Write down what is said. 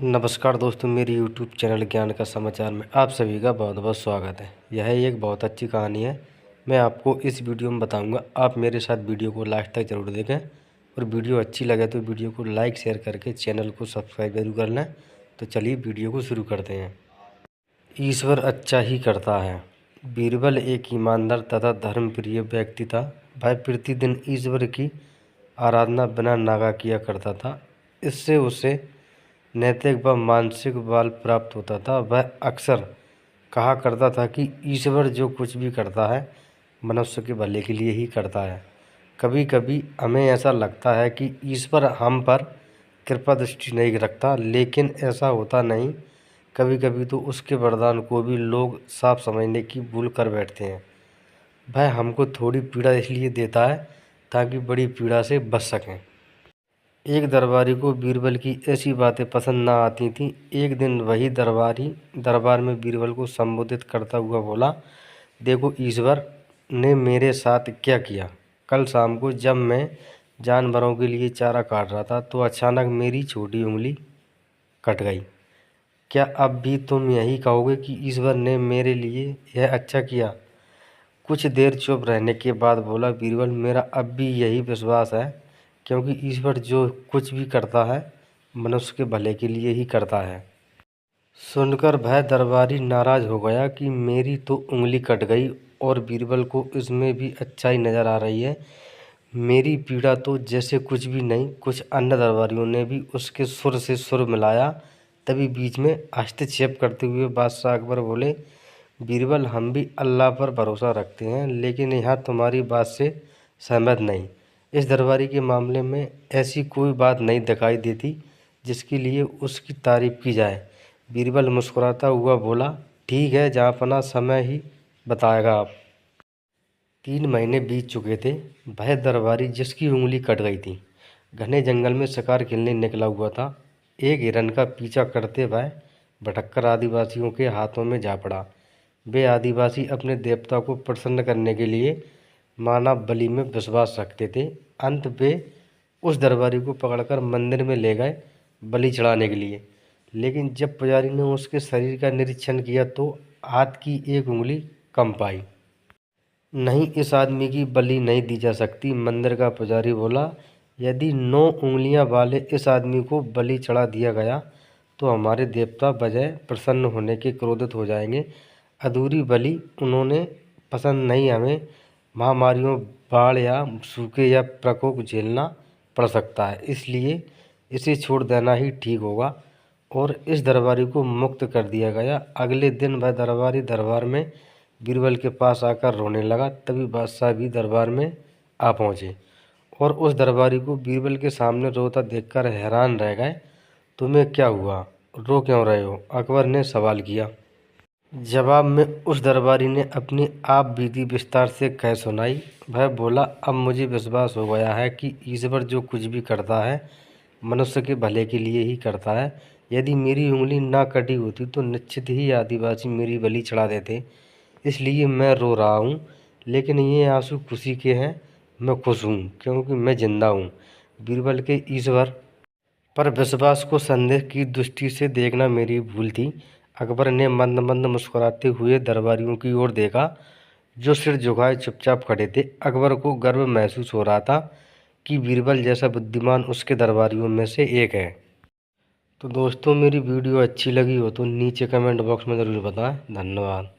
नमस्कार दोस्तों, मेरी यूट्यूब चैनल ज्ञान का समाचार में आप सभी का बहुत बहुत स्वागत है। यह एक बहुत अच्छी कहानी है। मैं आपको इस वीडियो में बताऊंगा। आप मेरे साथ वीडियो को लास्ट तक जरूर देखें और वीडियो अच्छी लगे तो वीडियो को लाइक शेयर करके चैनल को सब्सक्राइब जरूर कर लें। तो चलिए वीडियो को शुरू करते हैं। ईश्वर अच्छा ही करता है। बीरबल एक ईमानदार तथा धर्मप्रिय व्यक्ति था। वह प्रतिदिन ईश्वर की आराधना बिना नागा किया करता था। इससे उसे नैतिक व मानसिक बल प्राप्त होता था। वह अक्सर कहा करता था कि ईश्वर जो कुछ भी करता है मनुष्य के भले के लिए ही करता है। कभी कभी हमें ऐसा लगता है कि ईश्वर हम पर कृपा दृष्टि नहीं रखता, लेकिन ऐसा होता नहीं। कभी कभी तो उसके वरदान को भी लोग साफ समझने की भूल कर बैठते हैं। वह हमको थोड़ी पीड़ा इसलिए देता है ताकि बड़ी पीड़ा से बच सकें। एक दरबारी को बीरबल की ऐसी बातें पसंद ना आती थीं। एक दिन वही दरबारी दरबार में बीरबल को संबोधित करता हुआ बोला, देखो ईश्वर ने मेरे साथ क्या किया। कल शाम को जब मैं जानवरों के लिए चारा काट रहा था तो अचानक मेरी छोटी उंगली कट गई। क्या अब भी तुम यही कहोगे कि ईश्वर ने मेरे लिए यह अच्छा किया? कुछ देर चुप रहने के बाद बोला बीरबल, मेरा अब भी यही विश्वास है, क्योंकि ईश्वर जो कुछ भी करता है मनुष्य के भले के लिए ही करता है। सुनकर वह दरबारी नाराज हो गया कि मेरी तो उंगली कट गई और बीरबल को इसमें भी अच्छाई नजर आ रही है। मेरी पीड़ा तो जैसे कुछ भी नहीं। कुछ अन्य दरबारियों ने भी उसके सुर से सुर मिलाया। तभी बीच में हस्तक्षेप करते हुए बादशाह अकबर बोले, बीरबल, हम भी अल्लाह पर भरोसा रखते हैं, लेकिन यहाँ तुम्हारी बात से सहमत नहीं। इस दरबारी के मामले में ऐसी कोई बात नहीं दिखाई देती जिसके लिए उसकी तारीफ की जाए। बीरबल मुस्कुराता हुआ बोला, ठीक है जहाँपना, समय ही बताएगा। आप 3 महीने बीत चुके थे। वह दरबारी जिसकी उंगली कट गई थी घने जंगल में शिकार खेलने निकला हुआ था। एक हिरन का पीछा करते वह भटककर आदिवासियों के हाथों में जा पड़ा। वे आदिवासी अपने देवता को प्रसन्न करने के लिए मानव बलि में विश्वास रखते थे। अंत वे उस दरबारी को पकड़कर मंदिर में ले गए बलि चढ़ाने के लिए। लेकिन जब पुजारी ने उसके शरीर का निरीक्षण किया तो हाथ की एक उंगली कम पाई। नहीं, इस आदमी की बलि नहीं दी जा सकती। मंदिर का पुजारी बोला, यदि 9 उंगलियां वाले इस आदमी को बलि चढ़ा दिया गया तो हमारे देवता बजाय प्रसन्न होने के क्रोधित हो जाएंगे। अधूरी बलि उन्होंने पसंद नहीं। हमें महामारियों, बाढ़ या सूखे या प्रकोप झेलना पड़ सकता है, इसलिए इसे छोड़ देना ही ठीक होगा। और इस दरबारी को मुक्त कर दिया गया। अगले दिन वह दरबारी दरबार में बीरबल के पास आकर रोने लगा। तभी बादशाह भी दरबार में आ पहुँचे और उस दरबारी को बीरबल के सामने रोता देखकर हैरान रह गए। तुम्हें क्या हुआ, रो क्यों रहे हो? अकबर ने सवाल किया। जवाब में उस दरबारी ने अपनी आप बीती विस्तार से कह सुनाई। वह बोला, अब मुझे विश्वास हो गया है कि ईश्वर जो कुछ भी करता है मनुष्य के भले के लिए ही करता है। यदि मेरी उंगली ना कटी होती तो निश्चित ही आदिवासी मेरी बलि चढ़ा देते। इसलिए मैं रो रहा हूँ, लेकिन ये आंसू खुशी के हैं। मैं खुश हूँ क्योंकि मैं जिंदा हूँ। बीरबल के ईश्वर पर विश्वास को संदेह की दृष्टि से देखना मेरी भूल थी। अकबर ने मंद मंद मुस्कुराते हुए दरबारियों की ओर देखा जो सिर झुकाए चुपचाप खड़े थे। अकबर को गर्व महसूस हो रहा था कि बीरबल जैसा बुद्धिमान उसके दरबारियों में से एक है। तो दोस्तों, मेरी वीडियो अच्छी लगी हो तो नीचे कमेंट बॉक्स में ज़रूर बताएं। धन्यवाद।